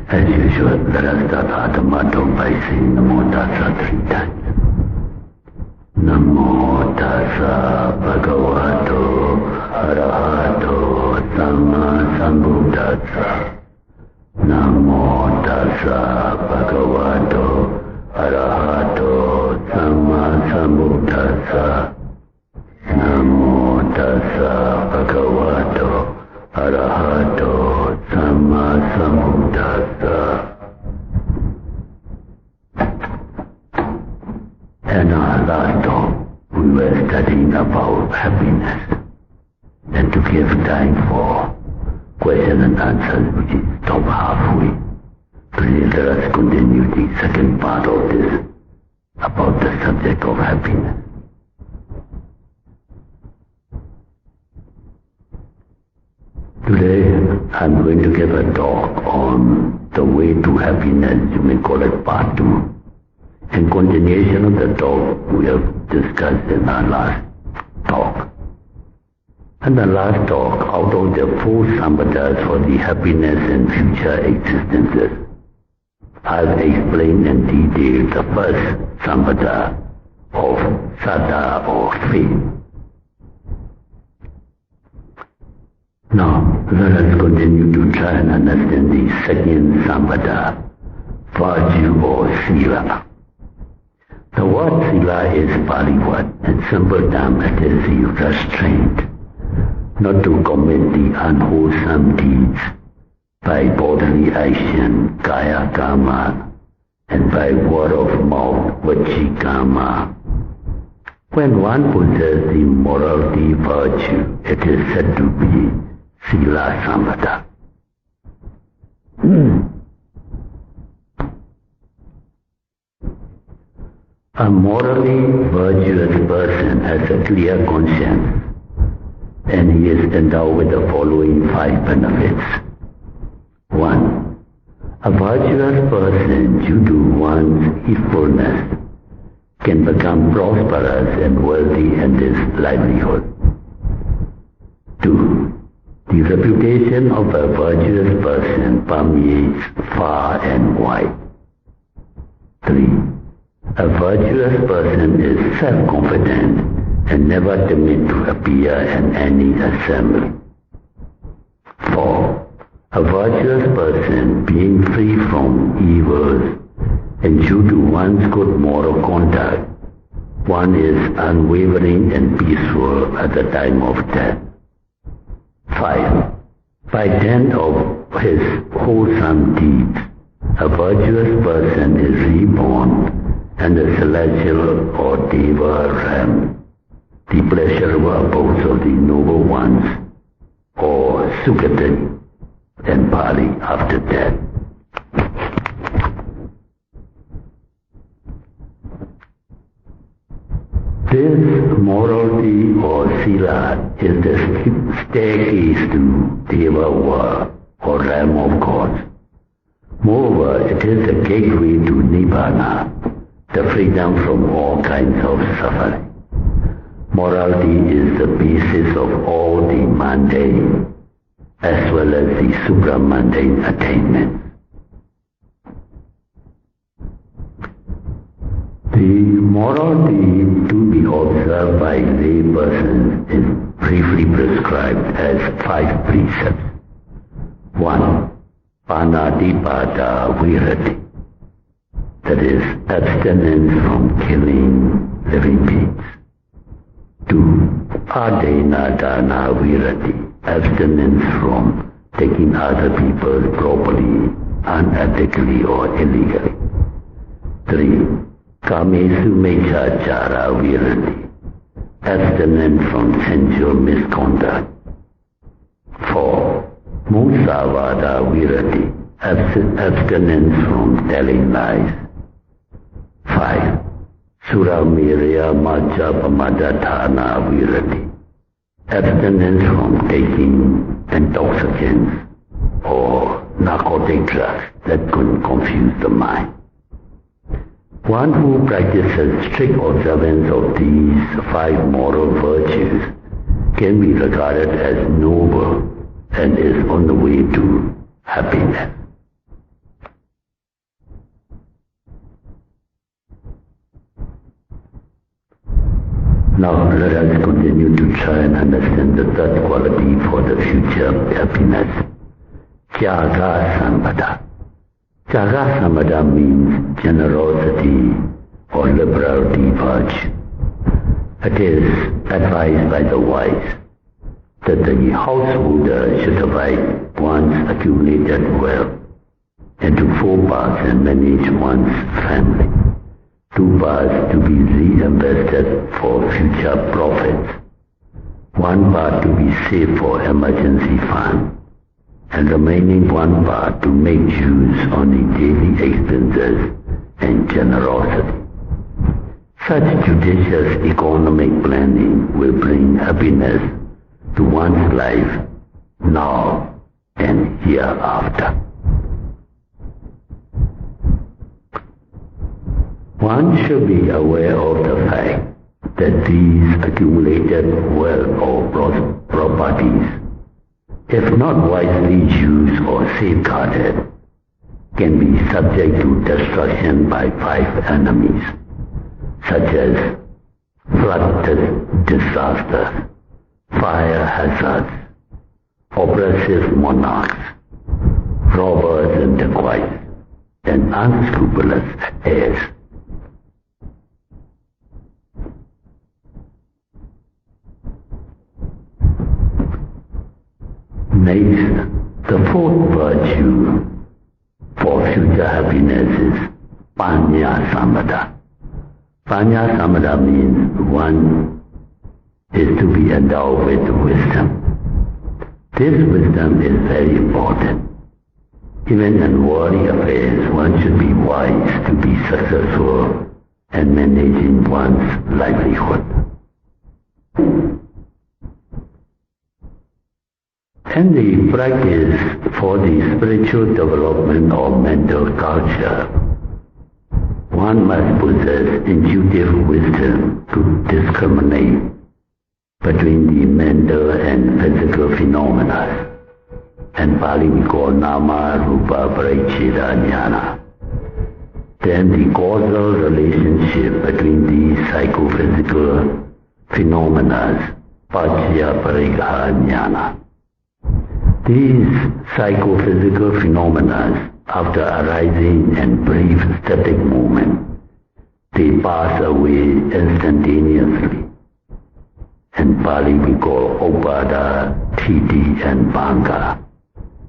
As usual, let us start our Dhamma talk by saying Namo Tassa 3 times. Namo Tassa Bhagavato Arahato Samma Sambuddhassa. Namo Tassa Bhagavato Arahato Samma Sambuddhassa. Namo Tassa Bhagavato Arahato Samma Sambuddhassa. And our last talk, we were studying about happiness. And to give time for question and answers, which is top halfway. Today let us continue the second part of this, about the subject of happiness. Today I'm going to give a talk on the way to happiness, you may call it part 2. In continuation of the talk we have discussed in our last talk. And the last talk, out of the 4 sambadas for the happiness and future existences, I've explained in detail the first sambada of Saddha or faith. Now, let us continue to try and understand the second sambada, virtue or sila. The word sila is Pali word. In simple terms, it is the restraint not to commit the unwholesome deeds by bodily action, kaya karma, and by word of mouth, vachi karma. When one possesses the morality virtue, it is said to be Sila Sambada. A morally virtuous person has a clear conscience, and he is endowed with the following 5 benefits. 1. A virtuous person, due to one's youthfulness, can become prosperous and wealthy in his livelihood. 2. The reputation of a virtuous person permeates far and wide. 3. A virtuous person is self-confident and never timid to appear in any assembly. 4. A virtuous person, being free from evils and due to one's good moral conduct, one is unwavering and peaceful at the time of death. 5. By dint of his wholesome deeds, a virtuous person is reborn in the celestial or deva realm, the pleasurable abodes of the noble ones, or Sukati in Pali, after death. This morality or sila is the staircase to Deva world or realm of gods. Moreover, it is the gateway to Nibbana, the freedom from all kinds of suffering. Morality is the basis of all the mundane as well as the supramundane attainments. The morality to be observed by lay persons is briefly prescribed as 5 precepts. 1. Panadipada virati, that is, abstinence from killing living beings. 2. Adena dana virati, abstinence from taking other people's property unethically or illegally. 3. Kamesu mechachara virati, abstinence from sensual misconduct. 4. Musavada virati, abstinence from telling lies. 5. Suramirya Majjapamadatthana virati, abstinence from taking intoxicants or narcotic drugs that could confuse the mind. One who practices strict observance of these 5 moral virtues can be regarded as noble and is on the way to happiness. quality for the future happiness. Tyaga Sambada. Tyaga Sambada means generosity or liberality virtue. It is advised by the wise that the householder should divide one's accumulated wealth into 4 parts and manage one's family. 2 parts to be reinvested for future profits. 1 part to be saved for emergency fund, and remaining 1 part to make use on the daily expenses and generosity. Such judicious economic planning will bring happiness to one's life now and hereafter. One should be aware of the fact that these accumulated wealth or properties, if not wisely used or safeguarded, can be subject to destruction by 5 enemies, such as flood disasters, fire hazards, oppressive monarchs, robbers and dacoits, and unscrupulous heirs. Next, the 4th virtue for future happiness is Panya Samada. Panya Samada means one is to be endowed with wisdom. This wisdom is very important. Even in worldly affairs, one should be wise to be successful in managing one's livelihood. And the practice for the spiritual development of mental culture, one must possess intuitive wisdom to discriminate between the mental and physical phenomena. And Pali we call Nama Rupa Pariccheda Jnana. Then the causal relationship between these psychophysical phenomena, Pacchaya Parigha Jnana. These psychophysical phenomena, after arising in brief static movement, they pass away instantaneously. In Pali we call Upada, Thiti and Bhanga.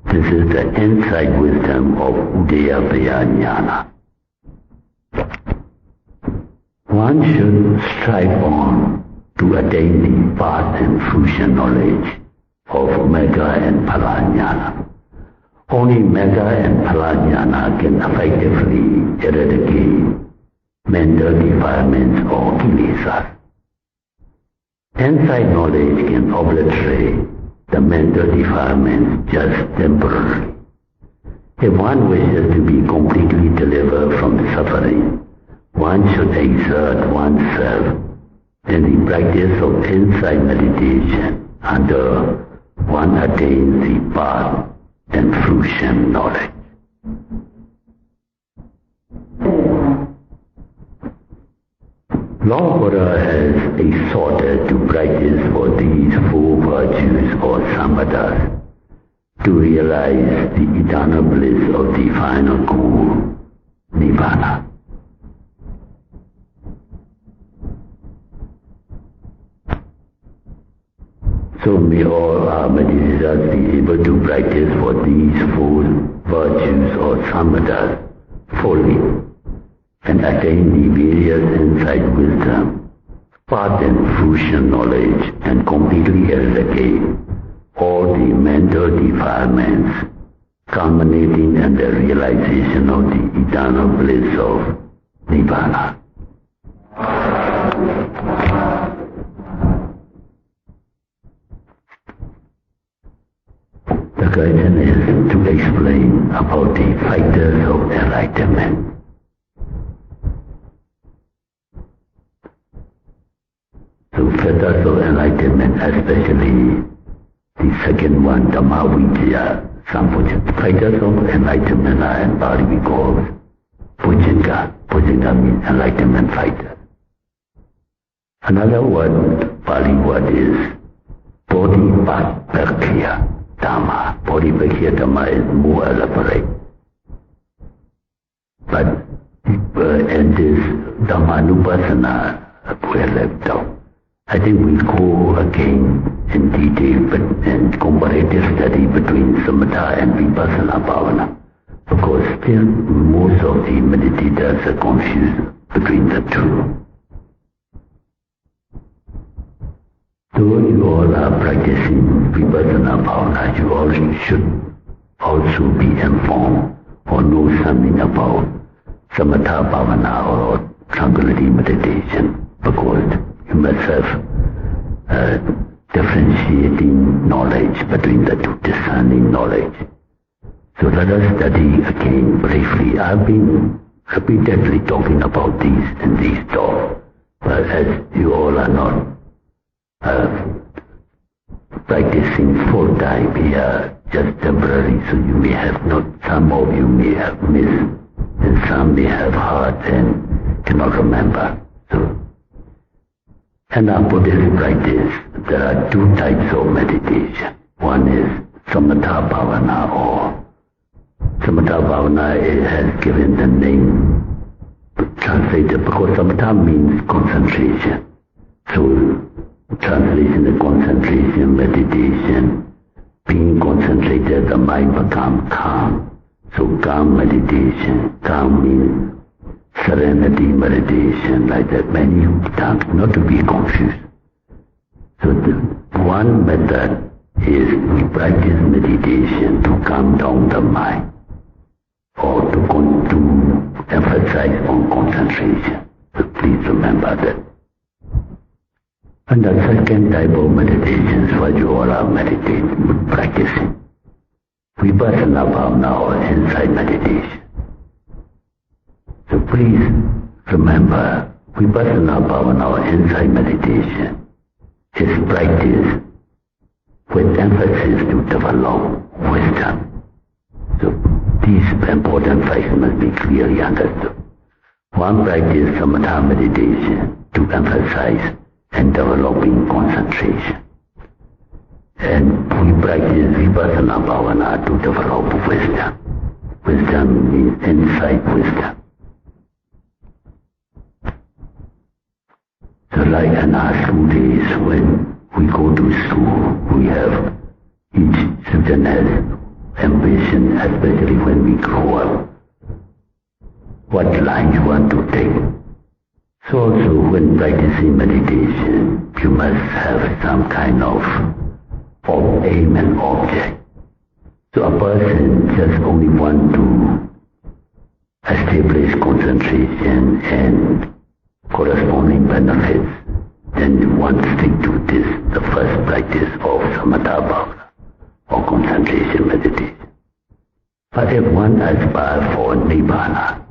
This is the insight wisdom of Udayabhaya Jnana. One should strive on to attain the path and fruition knowledge of Megha and Phala Jnana. Only Megha and Phala Jnana can effectively eradicate mental defilements or kilesas. Insight knowledge can obliterate the mental defilements just temporarily. If one wishes to be completely delivered from suffering, one should exert oneself in the practice of insight meditation until one attains the path and fruition knowledge. Lord Buddha has exhorted to practice for these 4 virtues or samadhas to realize the eternal bliss of the final goal, Nibbana. So may all our meditators be able to practice for these 4 virtues or samadhas fully and attain the various insight wisdom, path and fruition knowledge, and completely eradicate all the mental defilements, culminating in the realization of the eternal bliss of Nibbana. The question is to explain about the fighters of enlightenment. So fighters of enlightenment, especially the second one, Dhammavicaya Sampuja. Fighters of enlightenment are in Pali we call Pujinga. Pujinga means enlightenment fighter. Another word, Pali word is Bodhipakya Dhamma. Bodhipakya Dhamma is more elaborate. But and this Dhammanupassana we have left out. I think we'll go again in detail and comparative study between Samatha and Vipassana Bhavana, because still most of the meditators are confused between the two. Though you all are practicing Vipassana Bhavana, you all should also be informed or know something about Samatha Bhavana or tranquility meditation, because you must have differentiating knowledge between the two, discerning knowledge. So let us study again briefly. I've been repeatedly talking about these in these talks, but as you all are not practicing full time here, just temporary, so you may have not, some of you may have missed, and some may have heard and cannot remember. So, in our Buddhist practice, there are two types of meditation. One is Samatha Bhavana, or Samatha Bhavana has given the name translated because Samatha means concentration. So translation is concentration, meditation. Being concentrated, the mind becomes calm. So calm meditation. Calm means serenity meditation, like that. Many times, not to be confused. So the one method is we practice meditation to calm down the mind, or to emphasize on concentration. So please remember that. And the second type of meditation is what you all are practicing. Vipassana Bhavana, or insight meditation. So please remember, Vipassana Bhavana or insight meditation is practiced with emphasis to develop wisdom. So these important facts must be clearly understood. One practice Samatha meditation to emphasize and developing concentration. And we practice Vipassana Bhavana to develop wisdom. Wisdom means insight wisdom. So like in our school days, when we go to school, we have, each student has ambition, especially when we grow up, what line you want to take. So also when practicing meditation, you must have some kind of aim and object. So a person just only want to establish concentration and corresponding benefits, then one stick to this, the first practice of Samatha Bhavana or concentration meditation. But if one aspires for Nibbana,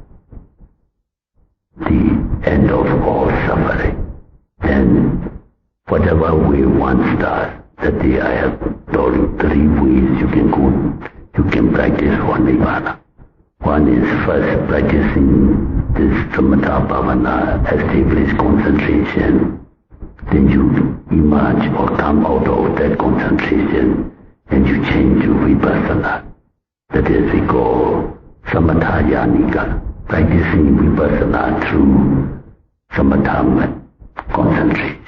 the end of all suffering, then whatever way one starts, that day I have told you 3 ways you can go, you can practice for Nibbana. One is first practicing this Samatha Bhavana, establish concentration, then you emerge or come out of that concentration and you change to Vipassana. That is we call Samatha Yanika, practicing Vipassana through Samatha concentration.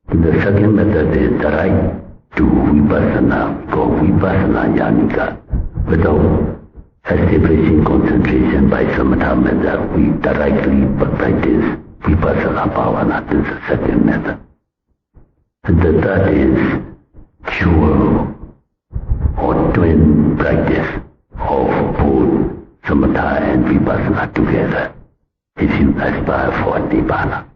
The second method is direct to Vipassana, called Vipassana Yanika. Without establishing concentration by Samatha method, we directly practice Vipassana Bhavana. This is the second method. And the third is dual or twin practice of both Samatha and Vipassana together, if you aspire for Nibbana.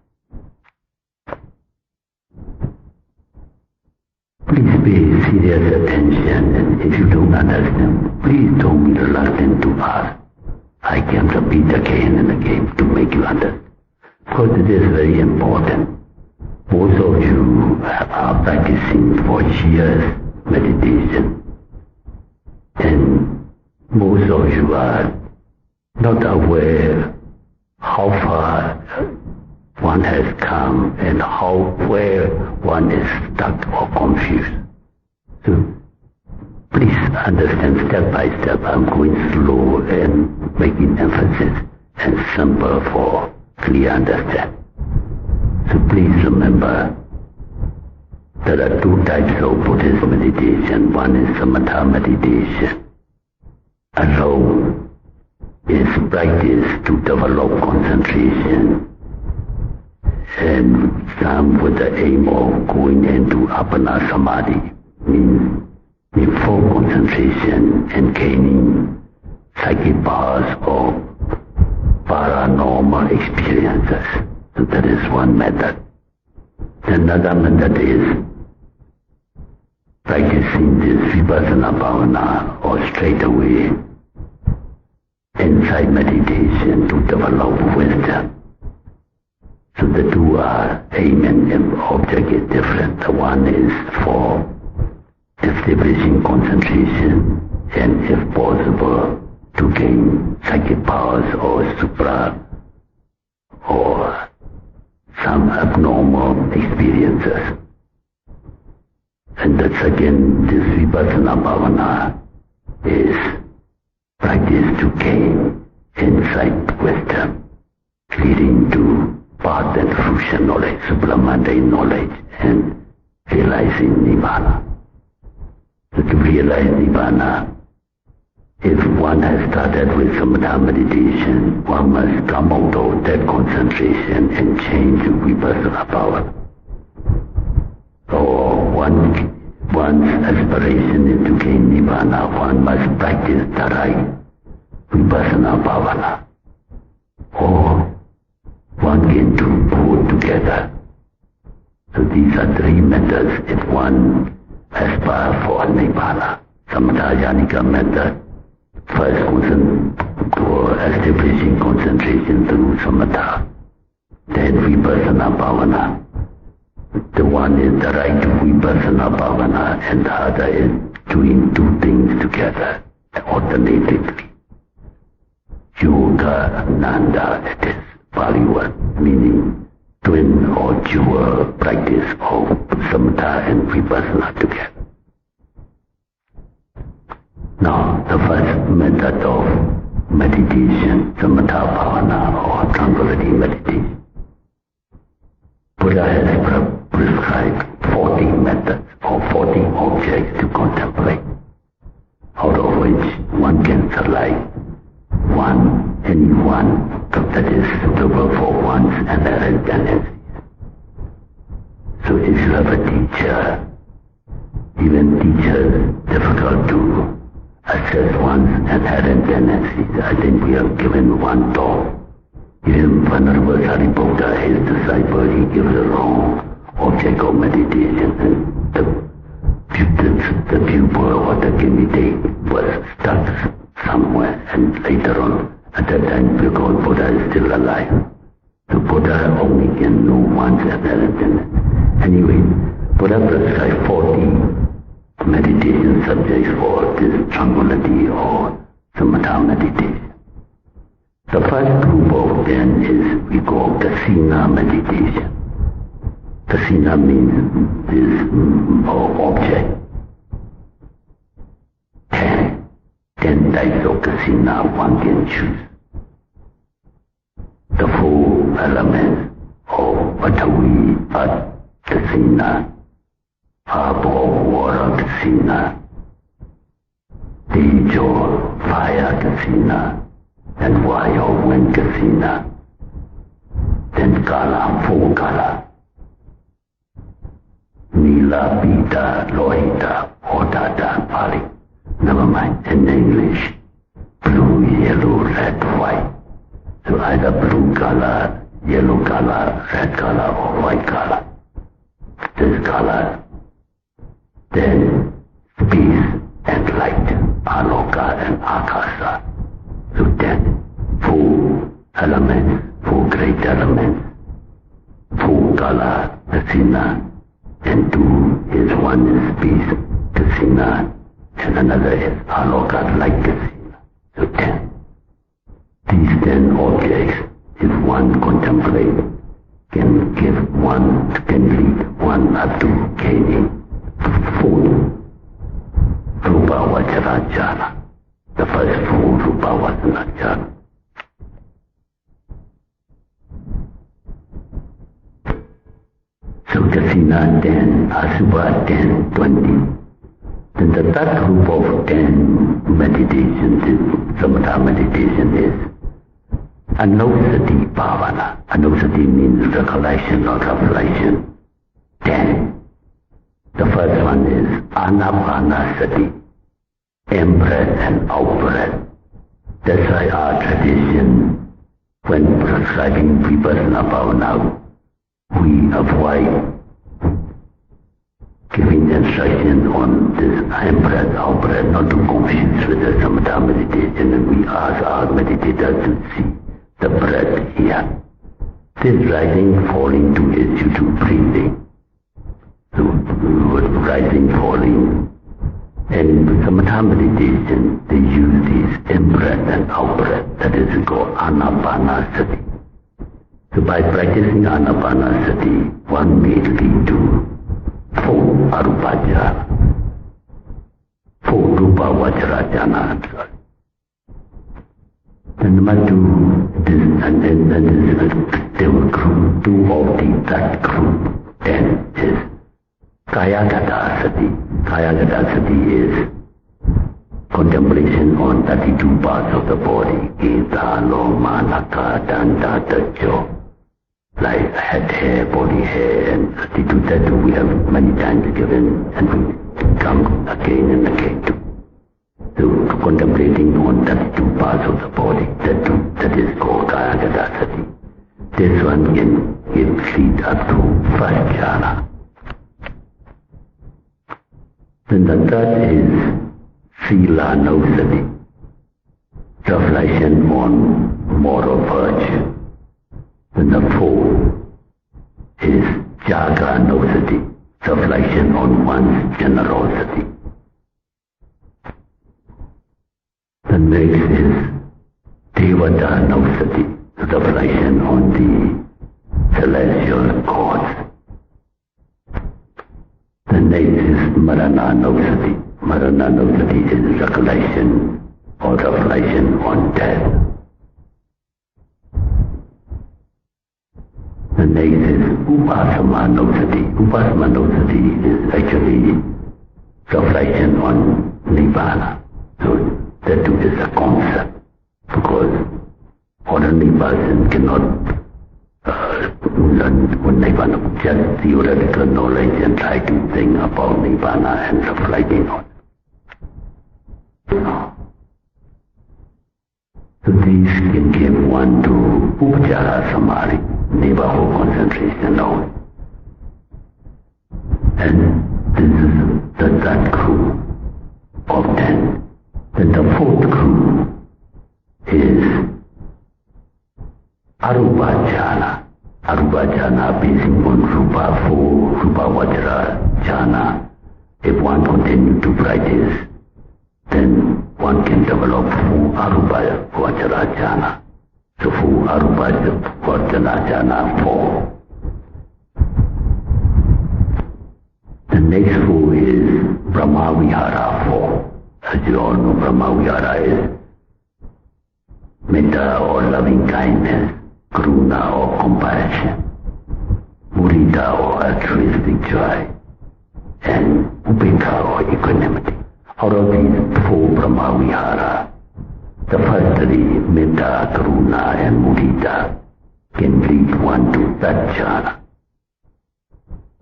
Please pay serious attention, and if you don't understand, please don't be reluctant to ask. I can repeat again and again to make you understand, because it is very important. Most of you are practicing for years meditation, and most of you are not aware how far one has come and where one is stuck or confused. So please understand, step by step, I'm going slow and making emphasis and simple for clear understanding. So please remember, there are two types of Buddhist meditation. One is samatha meditation. Alone is practice to develop concentration, and some with the aim of going into appana samadhi, means full concentration and gaining psychic powers or paranormal experiences. So that is one method. Another method is practicing this vipassana bhavana or straight away insight meditation to develop wisdom. So the two are aim and object is different. The one is for establishing concentration and, if possible, to gain psychic powers or supra or some abnormal experiences. And the second, this vipassana bhavana, is practice to gain insight, wisdom, leading to path and fruition knowledge, supramundane knowledge, and realizing Nibbana. So to realize Nibbana, if one has started with samatha meditation, one must come out of that concentration and change to vipassana bhavana. Or one's aspiration is to gain Nibbana, one must practice the right vipassana bhavana. Or one can do both together. So these are three methods if one aspires for Nibbana. Samatha yanika method, first establishing concentration through samatha, then vipassana bhavana. The one is the right vipassana bhavana, and the other is doing two things together, alternatively. Yoga Nanda, it is Pali word, meaning twin or dual practice of samatha and vipassana together. Now, the first method of meditation, samatha bhavana or tranquility meditation. Buddha has prescribed 40 methods or 40 objects to contemplate, out of which one can select any one that is suitable for one's inherent tendencies. So if you have a teacher, even teachers difficult to assess one's inherent tendencies. I think we have given one talk. Even Venerable Sariputta, his disciple, he gives a wrong object of meditation, and the pupil or the candidate was stuck somewhere, and later on, at that time, because Buddha is still alive, so Buddha only can know one's inherent tendency. Anyway, Buddha prescribed 40 meditation subjects for this tranquility or samatha meditation. The first group of them is we call the Sina meditation. The Sina means this object. 10 types of Kasina one can choose. The 4 elements of Patavi, Earth Kasina, Earth or water Kasina, Tejo, fire Kasina, and Vayu, wind Kasina, then Kala, 4 Kala, Nila, Pita, Lohita, Hotata, Pali. Never mind, in English, blue, yellow, red, white. So either blue color, yellow color, red color, or white color. This color, then space and light, aloka and akasa. So then 4 elements, 4 great elements, 4 color, Kasina, and 2 is one is space, Kasina, and another is aloka, light Kasina. So 10. These 10 objects, if one contemplates, can lead one up to gaining full Rupa Vajra jhana. The first full Rupa Vajra jhana. So Kasina 10, Asubha 10, 20. Then the third group of 10 meditations, Samatha meditation is Anusati Bhavana. Anusati means recollection or reflection. 10. The first one is Anapanasati, in-breath and out-breath. That's why our tradition, when prescribing Vipassana Bhavana, we avoid giving instruction on this in-breath, out-breath, not to confuse with the Samatha meditation, and we ask our meditators to see the breath here. This rising, falling to is due to breathing. So, rising, falling. And Samatha meditation, they use these in-breath and out-breath. That is called Anapanasati. So by practicing Anapanasati, one may lead to full Arupa jhana, full Rupa Vajra jhana. And number two, there were group 2 of the third group 10 is Sayādaw Sati. Sayādaw Sati is contemplation on 32 parts of the body, Gita, Loma, Naka, Danta, Tajo, like head hair, body hair, and 32 that we have many times given, and we come again and again to. So contemplating on 32 parts of the body, that is called Sayādaw Sati. This one can lead up to first jhana. Then the third is Sīlanusati, reflection on moral virtue. Then the fourth is Jaganusati, reflection on one's generosity. The next is Devadanusati, reflection on the celestial gods. The next is Marananusati. Marananusati is recollection or reflection on death. The next is Upasamanusati. Upasamanusati is actually reflection on Nibbana. So that too is a concept, because ordinary person cannot learn Nibbana, just theoretical knowledge and try to think about Nibbana and reflecting on it. So these can give one to Upachara Samadhi, neighborhood concentration only. And this is the third group of 10. Then the fourth group is Arupa jhana. Arupa jhana basing on Rupa, full Rupa Vajra jhana. If one continues to practice, then one can develop full Arupa Vajra jhana. So full Arupa Vajra jhana 4. The next 4 is Brahma Vihara 4. As you all know, Brahma Vihara is metta or loving kindness, karuna or compassion, mudita or altruistic joy, and upekha or equanimity. Out of these 4 Brahma Vihara, the first 3, metta, karuna and mudita, can lead one to that jhana,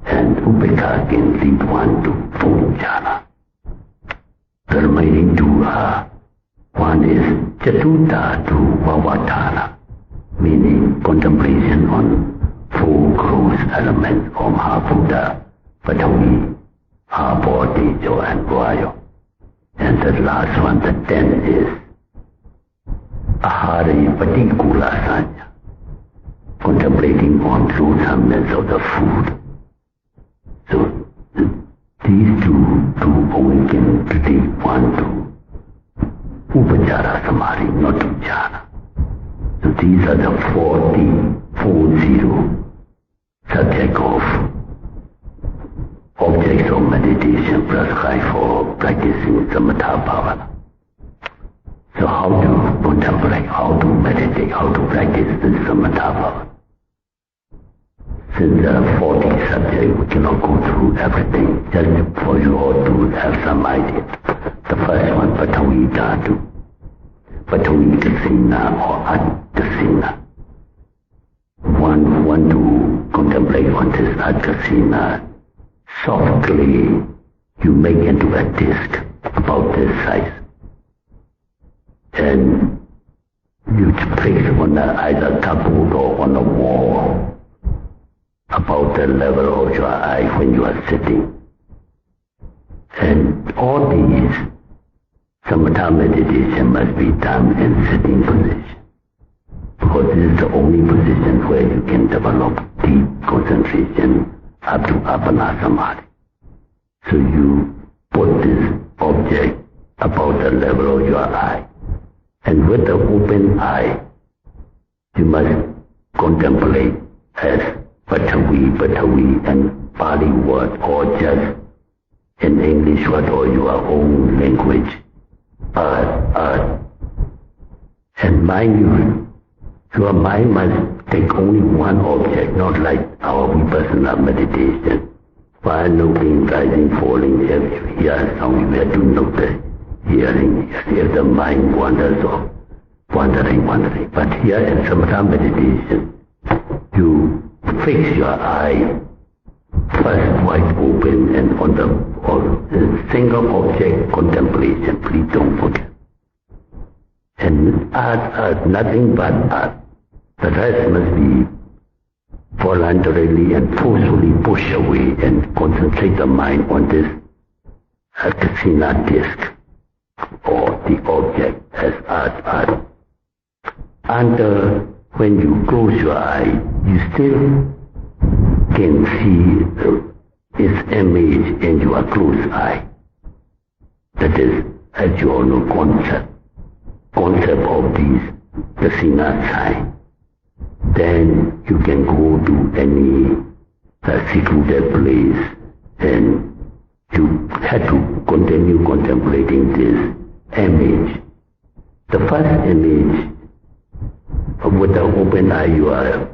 and upekha can lead one to full jhana. The remaining 2 are, one is Chatuta to Vavatthana, meaning contemplation on 4 gross elements of Mahabhuta, Patavi, Abho, Tejo and Vayu. And the last one, the 10 is Ahari Patikula Sanya, contemplating on loathsomeness of the food. So these two only can lead one to Upachara Samadhi, not to jhana. So these are the 40 subject of objects of meditation prescribed for practicing samatha bhavana. So how to contemplate, how to meditate, how to practice this samatha bhavana? Since there are 40 subjects, we cannot go through everything, just for you all to have some idea. The first one, Patavi Dhatu, Patavi Kasina or Adkasina. One want to contemplate on this Adkasina. Softly, you make into a disc about this size. And you place on either cupboard or on a wall about the level of your eye when you are sitting. And all these samatha meditation must be done in sitting position, because this is the only position where you can develop deep concentration up to Apana Samadhi. So you put this object about the level of your eye, and with the open eye you must contemplate as Patavi, and Pali word, or just in English word or your own language, earth. And mind you, your mind must take only one object, not like our vipassana meditation. While noting, rising, falling, if you hear sound, you have to note the hearing. If the mind wanders off, wandering. But here in samatha meditation, you fix your eye first wide open and on the single object contemplation. Please don't forget. And art, nothing but art. The rest must be voluntarily and forcefully pushed away and concentrate the mind on this kasina disc or the object as art. And when you close your eye, you still can see its image in your closed eye. That is, as you all know, concept of these kasina sign. Then you can go to any secluded place and you have to continue contemplating this image. The first image with the open eye you are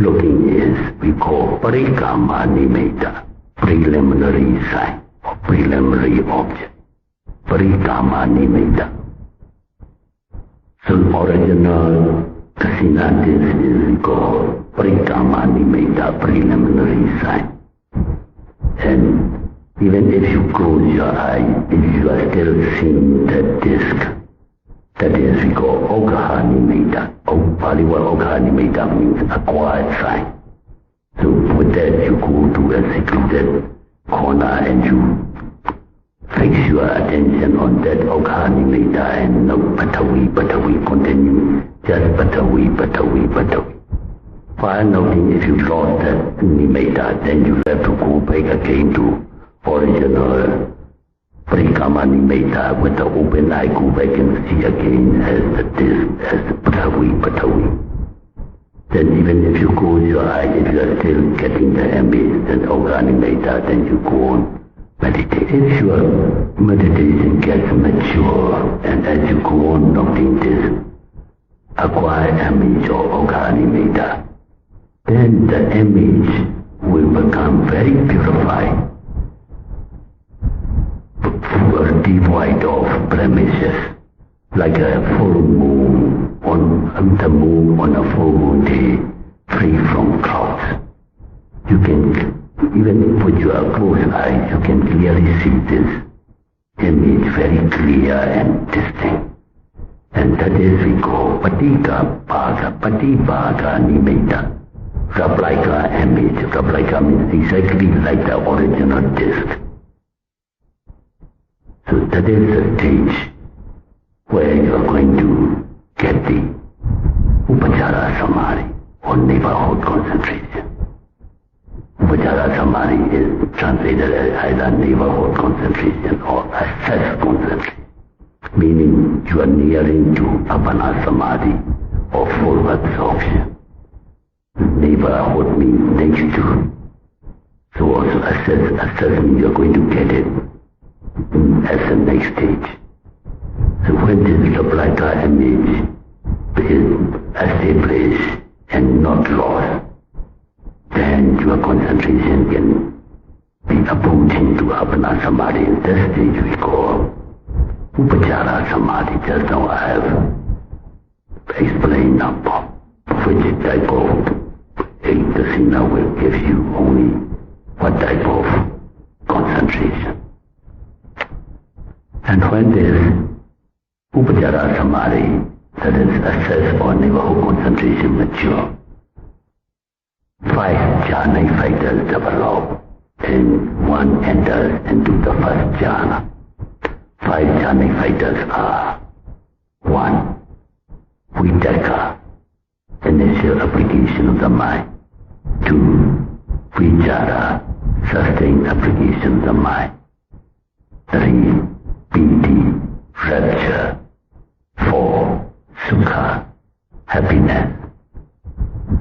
looking is we call Parikama Nimitta, preliminary sign or preliminary object. Parikama Nimitta. So original kasina is we call Parikama Nimitta, preliminary sign. And even if you close your eye, if you are still seeing that disc, that is we call Okaha Nimitta. Pali word Okaha Nimitta means acquired sign. So with that you go to a secluded corner and you fix your attention on that Okaha Nimitta and no Patavi, continue just Patavi. While noting, if you lost that Nimitta, then you have to go back again to original Parikama Nimitta with the open eye, go back and see again as the Patavi. Then even if you close your eye, if you are still getting the image, then Okaha Nimitta, then you go on meditate. If your meditation gets mature and as you go on noting this acquired image or Okaha Nimitta, then the image will become very purified, devoid of blemishes, like a full moon on the moon on a full moon day, free from clouds. You can, even with your closed eyes, you can clearly see this image very clear and distinct. And that is we call Patika Bhaga Nimitta. Replica image. Replica means exactly like the original disc. So that is the stage where you are going to get the Upachara Samadhi or neighborhood concentration. Upachara Samadhi is translated as either neighborhood concentration or access concentration, meaning you are nearing to Apana Samadhi or full absorption. Neighborhood means next to. So also assess means you're going to get it as the next stage. So when this replica image is established and not lost, then your concentration can be approaching to apana samadhi. In this stage we call upachara samadhi. Just now I have explained about which type of the Sina will give you only what type of concentration. And when this upachara samadhi, that is assess or neighborhood concentration mature, 5 jhana fighters develop and one enters into the first jhana. 5 jhana fighters are 1. Vitaka, initial application of the mind. 2. Vichara, sustained application of the mind. 3. Piti, rapture. 4. Sukha, happiness.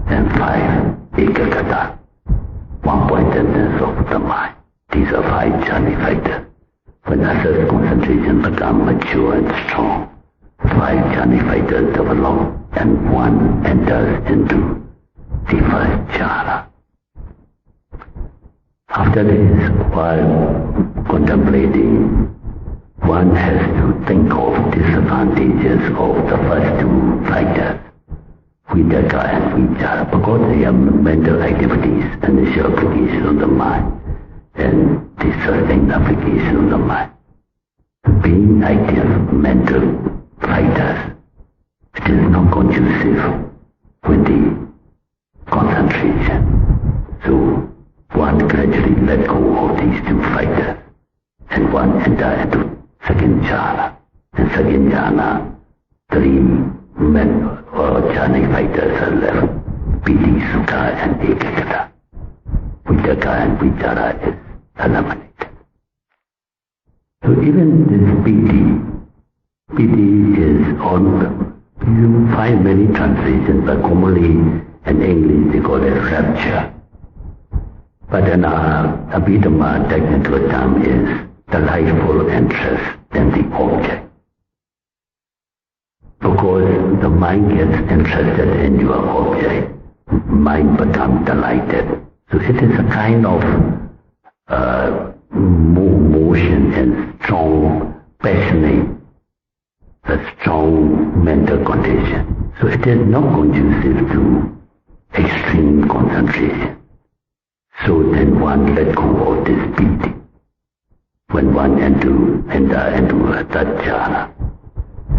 And 5. Ekagata, one-pointedness of the mind. These are 5 jhana fighters. When assessed concentration becomes mature and strong, 5 jhana fighters develop and one enters into the first jhana. After this, while contemplating, one has to think of disadvantages of the first 2 fighters, Vidaka and Vichara, because they are mental activities, initial application of the mind, and the sustained application of the mind. Being active mental fighters, it is not conducive with the concentration. So one gradually let go of these 2 fighters and one enter into second jhana. In second jhana, 3 men or jhana fighters are left. Piti, Sukha and Ekagata. Vitaka and Vichara is eliminated. So even this Piti is on, you find many translations, but commonly in English they call it rapture. But in our Abhidhamma technical term is delightful interest in the object. Because the mind gets interested in your object, mind becomes delighted. So it is a kind of motion and strong, passionate, a strong mental condition. So it is not conducive to extreme concentration. So then one let go of this piti. When one enter into a third jhana,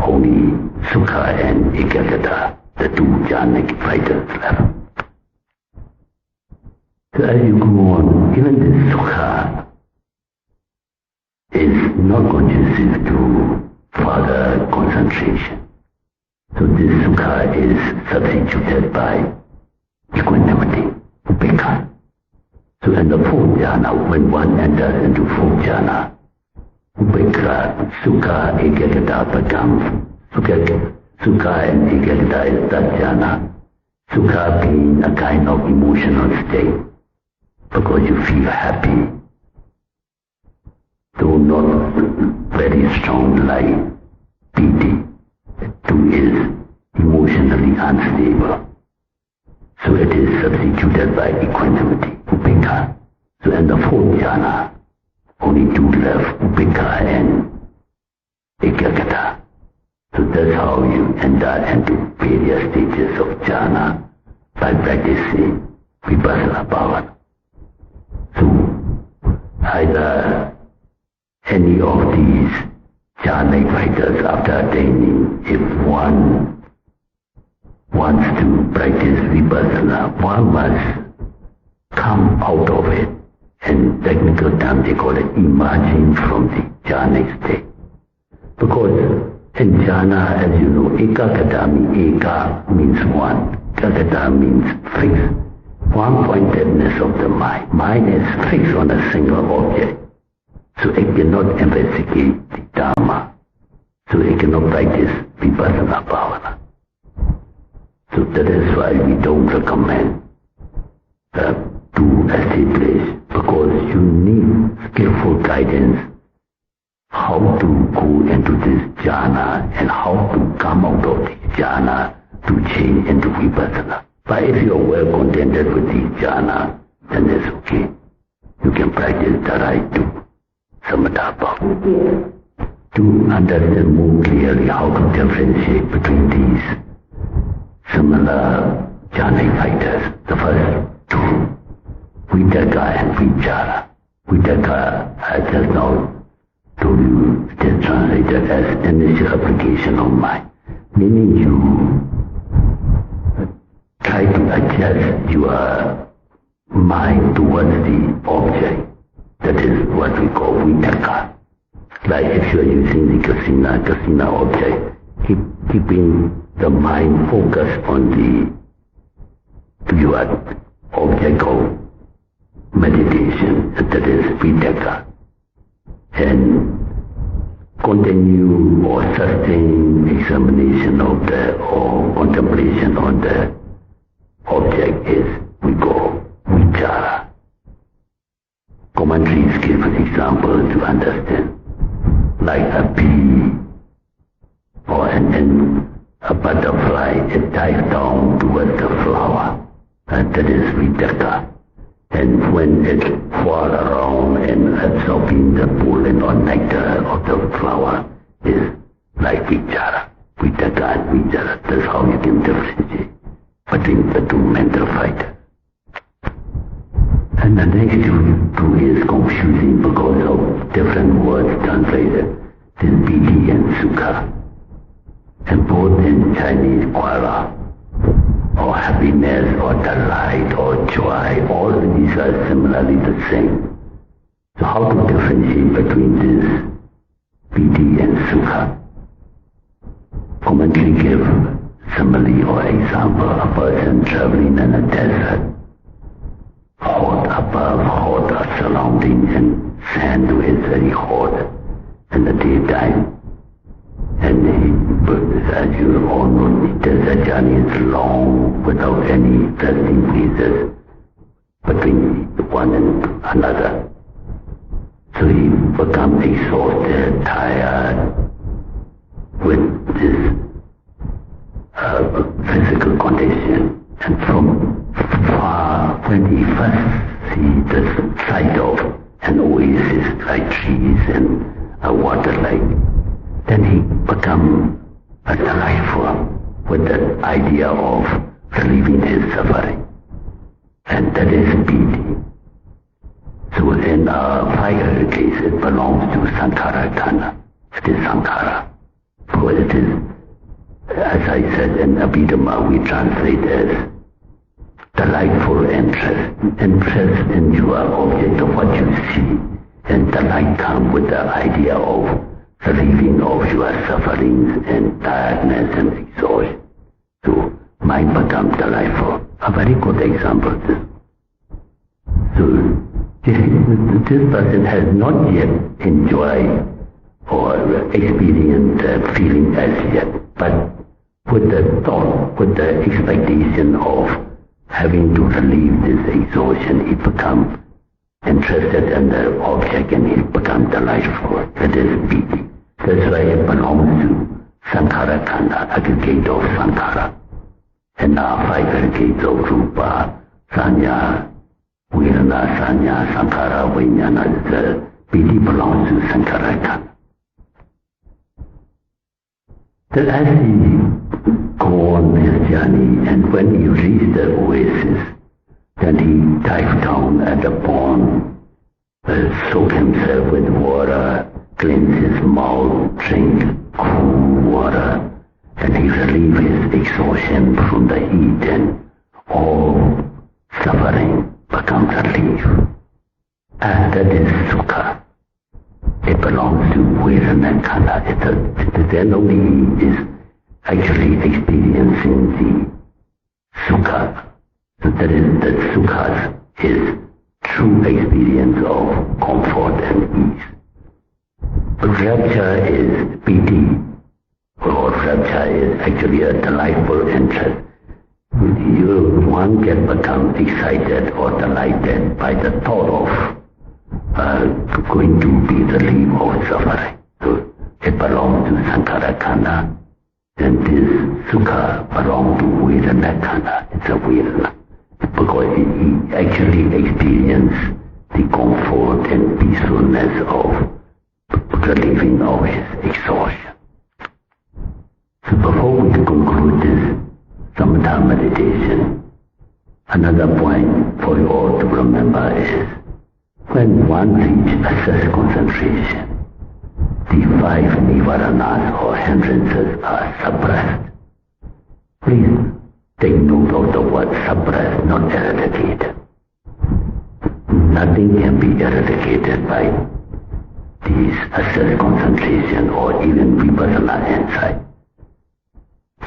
only Sukha and Ekagata, the 2 jhanic fighters left. So as you go on, even this Sukha is not conducive to further concentration. So this Sukha is substituted by equanimity, upekha. So in the 4th jhana, when one enters into 4th jhana, upekha, Sukha, Ekagata becomes Sukha and Ekagata is that jhana. Sukha being a kind of emotional state, because you feel happy, though not very strong like piti. Too is emotionally unstable. So it is substituted by equanimity, upekha. So in the 4th jhana, only 2 left, upekha and ekagata. So that's how you enter into various stages of jhana by practicing vipassana bhavana. So either any of these jhana fighters after attaining, if one wants to practice vipassana, one must come out of it. In technical terms they call it emerging from the jhana state. Because in jhana, as you know, ekagata means eka means one, kagata means fixed, one-pointedness of the mind. Mind is fixed on a single object. So it cannot investigate the Dharma. So it cannot practice vipassana bhavana. So that is why we don't recommend to establish, because you need skillful guidance how to go into this jhana and how to come out of this jhana to change into vipassana. But if you are well contented with this jhana, then it's okay. You can practice the right to samatha bhava. To understand more clearly how to differentiate between these similar jhanic fighters. The first two, Vitaka and Vichara. Vitaka, I just now told you, it is translated as initial application of mind. Meaning you try to adjust your mind towards the object. That is what we call Vitaka. Like if you are using the kasina object, keeping the mind focused on your object of meditation, that is Vitaka, and continue or sustain examination of or contemplation on the object is we go Vichara. Commentaries give example to understand, like a bee or a butterfly, it dives down towards the flower, and that is Vitaka. And when it flies around and absorbing the pollen or nectar of the flower is like Vichara. Vitaka and Vichara, that's how you can differentiate between the two mental fighters. And the next two is confusing because of different words translated. This piti and sukha. And both in Chinese, kuala, or happiness, or delight, or joy, all of these are similarly the same. So how to differentiate between this piti and sukha? Commentary give simile or example, a person traveling in a desert, hot above, hot surrounding, and sand is very hot in the daytime. And as you all know, the desert journey is long without any resting places between one and another. So he becomes exhausted, tired with this physical condition. And from far, when he first sees the sight of an oasis like trees and a water lake, then he becomes delightful with the idea of relieving his suffering. And that is piti. So in a fire case, it belongs to Sankhara Khana. It is Sankhara. So it is, as I said in Abhidhamma, we translate as delightful interest in your object of what you see. And delight comes with the idea of relieving of your sufferings and tiredness and exhaustion. So mind becomes delightful. A very good example is this. So this person has not yet enjoyed or experienced the feeling as yet, but with the thought, with the expectation of having to relieve this exhaustion, he becomes interested in the object and he becomes delightful. That is piti. That's why it belongs to Sankhara Khanda, aggregate of Sankhara. And our five aggregates of Rupa, Sanya, Vedana, Sanya, Sankhara, Vijnana, the piti belongs to Sankhara Khanda. Then as he goes on his journey, and when he reaches the oasis, then he dives down at the pond, soak himself with water, cleanse his mouth, drink cool water, and he relieves his exhaustion from the heat, and all suffering becomes relief. And that is sukha. It belongs to Vedana and Khanda. Then only he is actually experiencing the sukha. So that sukha is true experience of comfort and ease. Rapture is piti, or rapture is actually a delightful interest one can become excited or delighted by the thought of going to be relieved of suffering. So it belongs to Sankhara Khanda, and this Sukha belongs to Vedana Khanda. It's a Vedana, because he actually experienced the comfort and peacefulness of relieving of his exhaustion. So before we conclude this Samatha meditation, another point for you all to remember is, when one reaches assessed concentration, the 5 nivaranas or hindrances are suppressed. Please take note of the word suppressed, not eradicated. Nothing can be eradicated by these assessed concentration or even vipassana insight.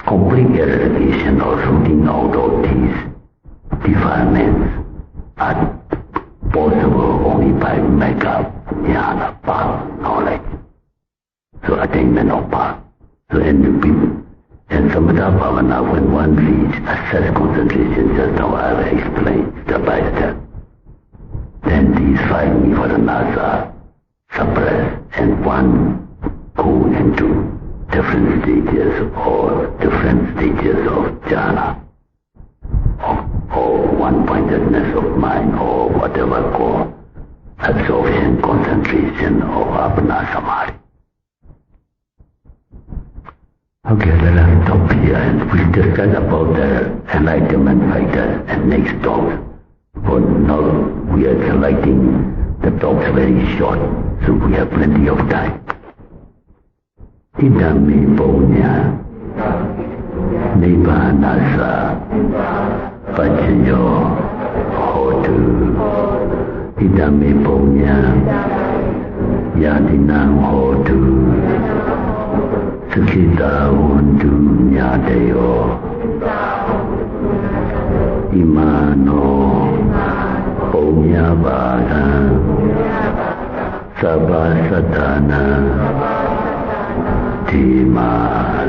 Complete eradication or rooting out of these defilements are possible only by mega jnana path knowledge. So attainment of path. So in Samatha Bhavana, when one reaches assessed concentration, just now I have explained step by step, then these 5 nivaranas are suppressed and one goes into different stages of jhana, or one-pointedness of mind, or whatever called absorption, concentration, or apana samadhi. Okay, let us stop here and we'll discuss about the enlightenment factors and next talk. For now, we are selecting the talks very short, so we have plenty of time. Idami punya nibbanasa pacayo hotu. Idami punya yadinam hotu. Sukita untu nyadeyo. Imano punya bhaga sabha sadhana Tima